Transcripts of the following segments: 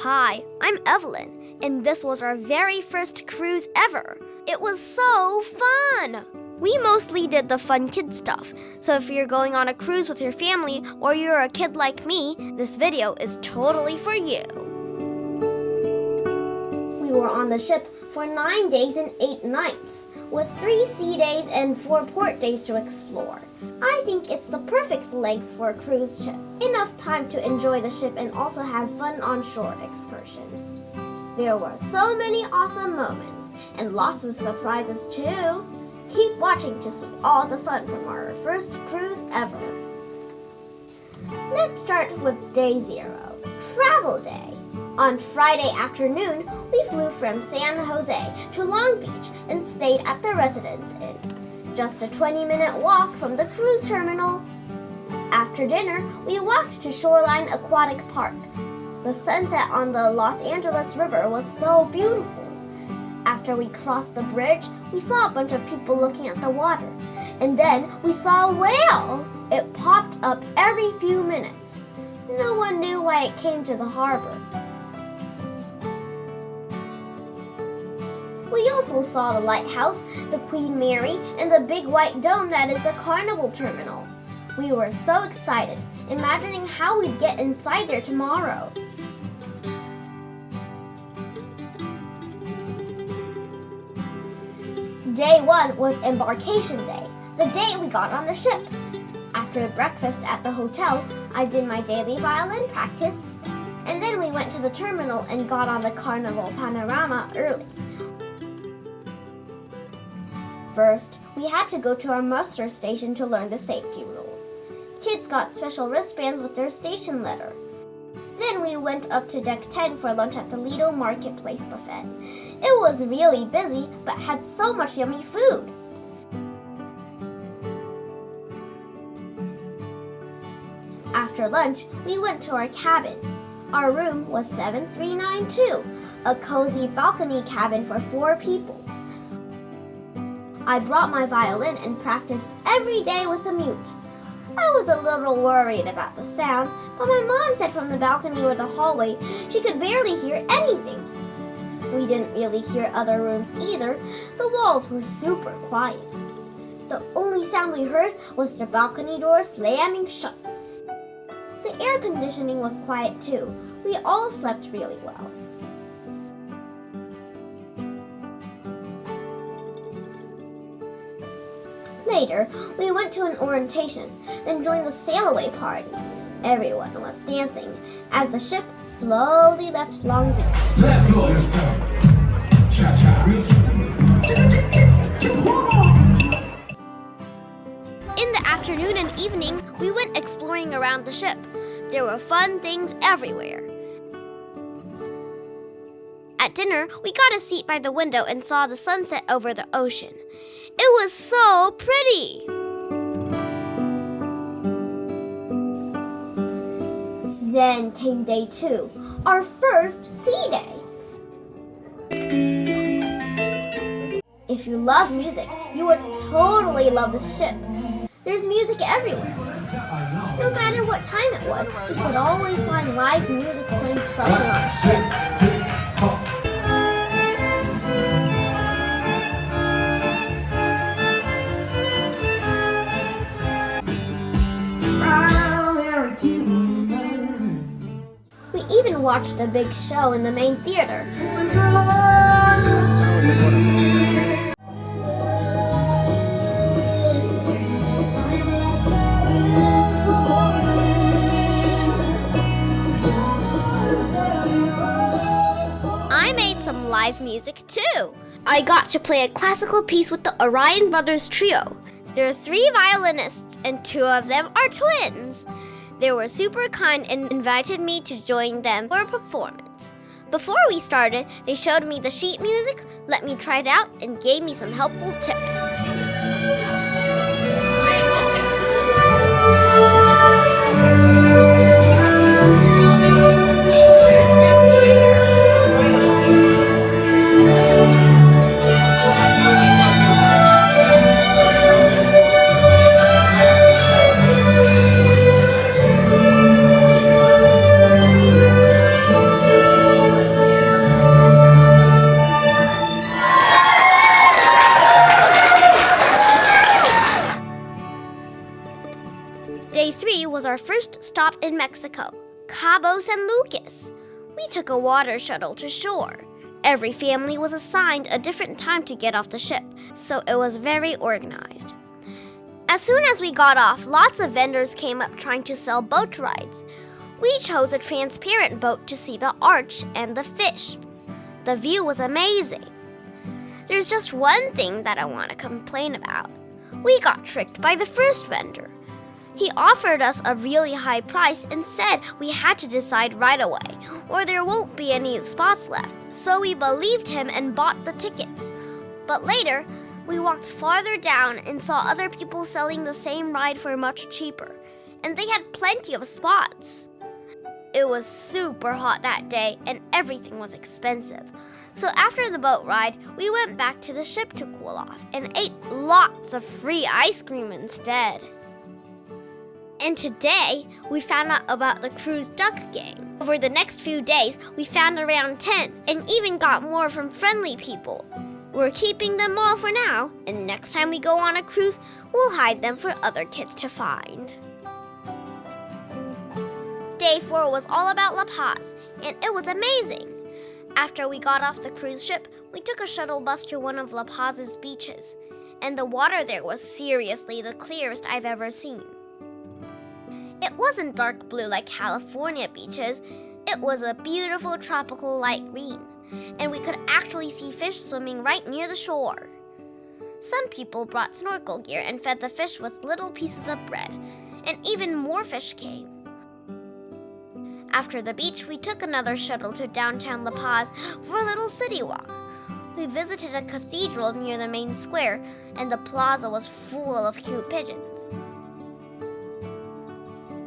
Hi, I'm Evelyn, and this was our very first cruise ever. It was so fun! We mostly did the fun kid stuff, so if you're going on a cruise with your family or you're a kid like me, this video is totally for you. We were on the ship for 9 days and 8 nights, with 3 sea days and 4 port days to explore. I think it's the perfect length for a cruise ship. Enough time to enjoy the ship and also have fun on shore excursions. There were so many awesome moments and lots of surprises too. Keep watching to see all the fun from our first cruise ever. Let's start with day 0, travel day. On Friday afternoon, we flew from San Jose to Long Beach and stayed at the Residence Inn, just a 20-minute walk from the cruise terminal. After dinner, we walked to Shoreline Aquatic Park. The sunset on the Los Angeles River was so beautiful. After we crossed the bridge, we saw a bunch of people looking at the water. And then we saw a whale! It popped up every few minutes. No one knew why it came to the harbor. We also saw the Lighthouse, the Queen Mary, and the big white dome that is the Carnival Terminal. We were so excited, imagining how we'd get inside there tomorrow. Day 1 was Embarkation Day, the day we got on the ship. After breakfast at the hotel, I did my daily violin practice, and then we went to the terminal and got on the Carnival Panorama early. First, we had to go to our muster station to learn the safety rules. Kids got special wristbands with their station letter. Then we went up to Deck 10 for lunch at the Lido Marketplace buffet. It was really busy, but had so much yummy food. After lunch, we went to our cabin. Our room was 7392, a cozy balcony cabin for 4 people. I brought my violin and practiced every day with a mute. I was a little worried about the sound, but my mom said from the balcony or the hallway she could barely hear anything. We didn't really hear other rooms either. The walls were super quiet. The only sound we heard was the balcony door slamming shut. The air conditioning was quiet too. We all slept really well. Later, we went to an orientation, then joined the sail-away party. Everyone was dancing as the ship slowly left Long Beach. Let's go this time. Cha-cha. In the afternoon and evening, we went exploring around the ship. There were fun things everywhere. At dinner, we got a seat by the window and saw the sunset over the ocean. It was so pretty! Then came day 2, our first sea day. If you love music, you would totally love the ship. There's music everywhere. No matter what time it was, we could always find live music playing somewhere on the ship. We even watched a big show in the main theater. I made some live music too. I got to play a classical piece with the Orion Brothers Trio. There are 3 violinists and 2 of them are twins. They were super kind and invited me to join them for a performance. Before we started, they showed me the sheet music, let me try it out, and gave me some helpful tips. stop in Mexico, Cabo San Lucas. We took a water shuttle to shore. Every family was assigned a different time to get off the ship, so it was very organized. As soon as we got off, lots of vendors came up trying to sell boat rides. We chose a transparent boat to see the arch and the fish. The view was amazing. There's just one thing that I want to complain about. We got tricked by the first vendor. He offered us a really high price and said we had to decide right away, or there won't be any spots left. So we believed him and bought the tickets. But later, we walked farther down and saw other people selling the same ride for much cheaper, and they had plenty of spots. It was super hot that day and everything was expensive. So after the boat ride, we went back to the ship to cool off and ate lots of free ice cream instead. And today, we found out about the cruise duck game. Over the next few days, we found around 10 and even got more from friendly people. We're keeping them all for now, and next time we go on a cruise, we'll hide them for other kids to find. Day 4 was all about La Paz, and it was amazing. After we got off the cruise ship, we took a shuttle bus to one of La Paz's beaches, and the water there was seriously the clearest I've ever seen. It wasn't dark blue like California beaches. It was a beautiful tropical light green, and we could actually see fish swimming right near the shore. Some people brought snorkel gear and fed the fish with little pieces of bread, and even more fish came. After the beach, we took another shuttle to downtown La Paz for a little city walk. We visited a cathedral near the main square, and the plaza was full of cute pigeons.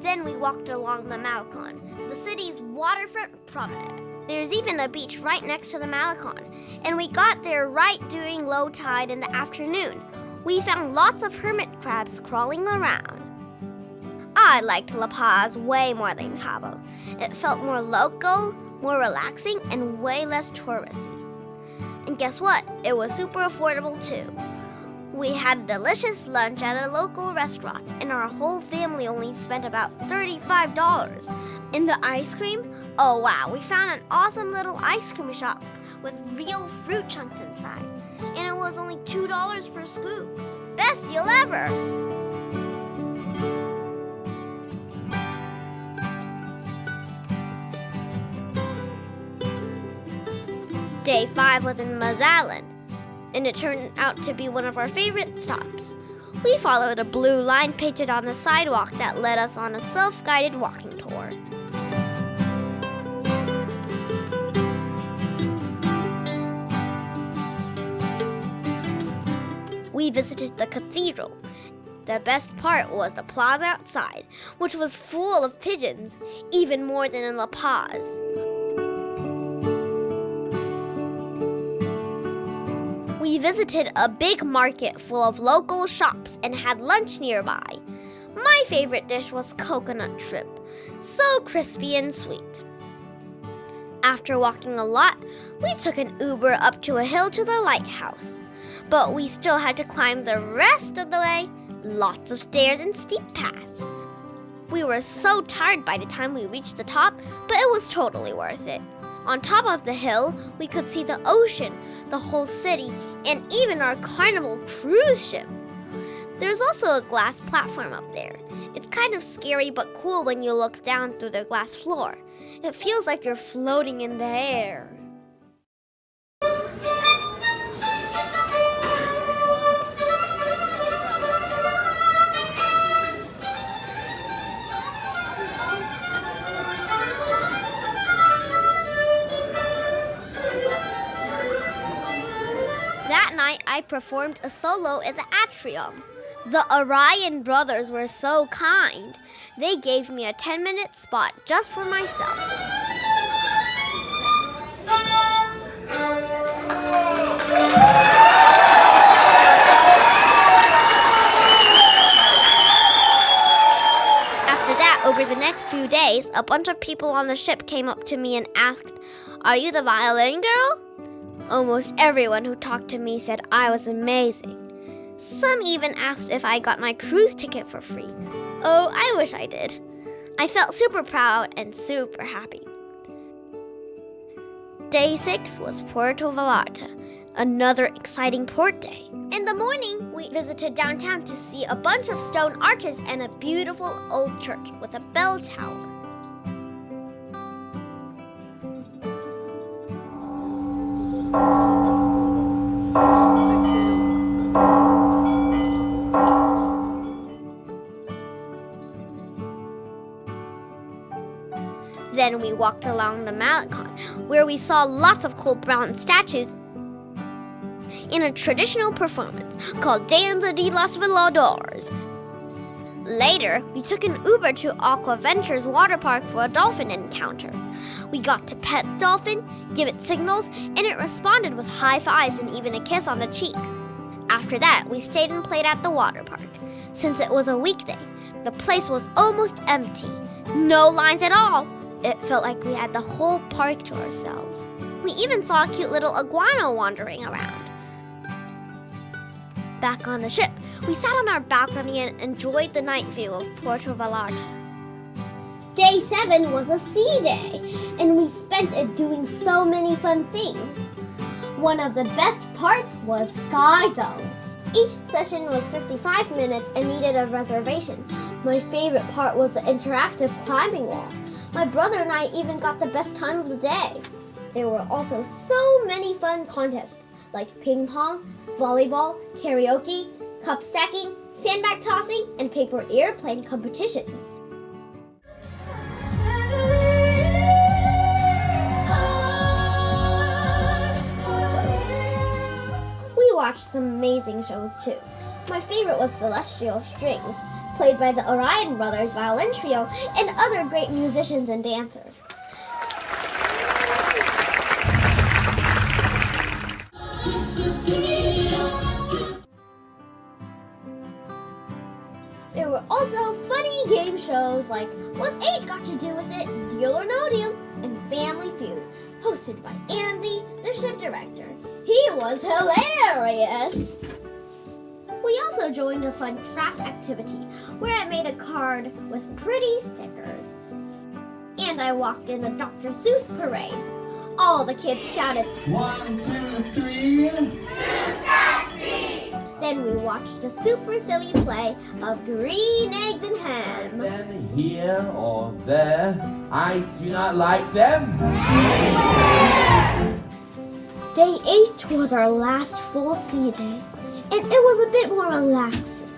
Then we walked along the Malecon, the city's waterfront promenade. There's even a beach right next to the Malecon, and we got there right during low tide in the afternoon. We found lots of hermit crabs crawling around. I liked La Paz way more than Cabo. It felt more local, more relaxing, and way less touristy. And guess what? It was super affordable too. We had a delicious lunch at a local restaurant, and our whole family only spent about $35. And the ice cream? Oh wow, we found an awesome little ice cream shop with real fruit chunks inside, and it was only $2 per scoop. Best deal ever! Day 5 was in Mazatlán, and it turned out to be one of our favorite stops. We followed a blue line painted on the sidewalk that led us on a self-guided walking tour. We visited the cathedral. The best part was the plaza outside, which was full of pigeons, even more than in La Paz. We visited a big market full of local shops and had lunch nearby. My favorite dish was coconut shrimp, so crispy and sweet. After walking a lot, we took an Uber up to a hill to the Lighthouse. But we still had to climb the rest of the way, lots of stairs and steep paths. We were so tired by the time we reached the top, but it was totally worth it. On top of the hill, we could see the ocean, the whole city, and even our Carnival cruise ship. There's also a glass platform up there. It's kind of scary but cool when you look down through the glass floor. It feels like you're floating in the air. That night, I performed a solo at the atrium. The Orion brothers were so kind. They gave me a 10-minute spot just for myself. After that, over the next few days, a bunch of people on the ship came up to me and asked, "Are you the violin girl?" Almost everyone who talked to me said I was amazing. Some even asked if I got my cruise ticket for free. Oh, I wish I did. I felt super proud and super happy. Day 6 was Puerto Vallarta, another exciting port day. In the morning, we visited downtown to see a bunch of stone arches and a beautiful old church with a bell tower. Then we walked along the Mazatlán, where we saw lots of cool bronze statues in a traditional performance called Danza de los Voladores. Later, we took an Uber to Aqua Ventures water park for a dolphin encounter. We got to pet the dolphin, give it signals, and it responded with high fives and even a kiss on the cheek. After that, we stayed and played at the water park. Since it was a weekday, the place was almost empty. No lines at all. It felt like we had the whole park to ourselves. We even saw a cute little iguana wandering around. Back on the ship, we sat on our balcony and enjoyed the night view of Puerto Vallarta. Day 7 was a sea day, and we spent it doing so many fun things. One of the best parts was Sky Zone. Each session was 55 minutes and needed a reservation. My favorite part was the interactive climbing wall. My brother and I even got the best time of the day. There were also so many fun contests like ping pong, volleyball, karaoke, cup stacking, sandbag tossing, and paper airplane competitions. We watched some amazing shows too. My favorite was Celestial Strings, played by the Orion brothers violin trio and other great musicians and dancers. There were also funny game shows like What's Age Got to Do with It, Deal or No Deal, and Family Feud, hosted by Andy, the ship director. He was hilarious! We also joined a fun craft activity where I made a card with pretty stickers. And I walked in the Dr. Seuss parade. All the kids shouted, 1, 2, 3. Then we watched a super silly play of green eggs and ham. Them here or there, I do not like them. Day 8 was our last full sea day, and it was a bit more relaxing.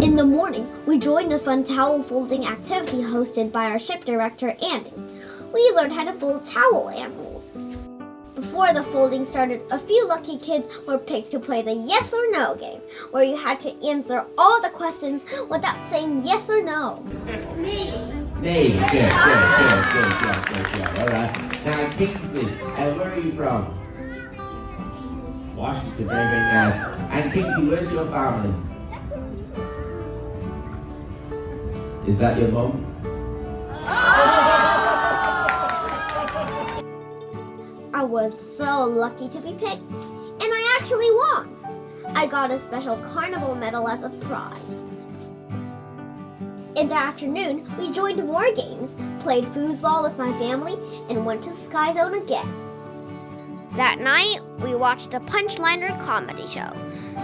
In the morning, we joined a fun towel folding activity hosted by our ship director, Andy. We learned how to fold towel animals. Before the folding started, a few lucky kids were picked to play the yes or no game, where you had to answer all the questions without saying yes or no. Me. Good. All right. Now, Kingsley, where are you from? Washington, very nice. And Kingsley, where's your family? Is that your mom? I was so lucky to be picked, and I actually won. I got a special carnival medal as a prize. In the afternoon, we joined more games, played foosball with my family, and went to Sky Zone again. That night, we watched a punchliner comedy show.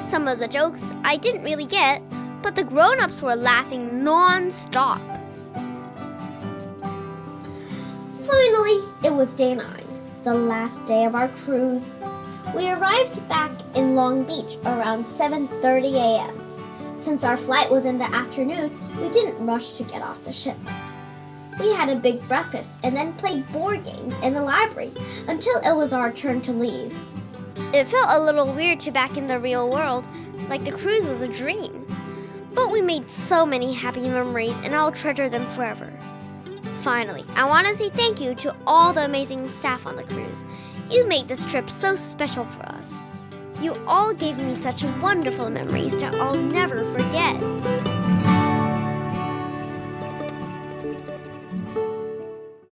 Some of the jokes I didn't really get, but the grown-ups were laughing non-stop. Finally, it was day 9, the last day of our cruise. We arrived back in Long Beach around 7:30 a.m. Since our flight was in the afternoon, we didn't rush to get off the ship. We had a big breakfast and then played board games in the library until it was our turn to leave. It felt a little weird to be back in the real world, like the cruise was a dream. But we made so many happy memories and I'll treasure them forever. Finally, I want to say thank you to all the amazing staff on the cruise. You made this trip so special for us. You all gave me such wonderful memories that I'll never forget.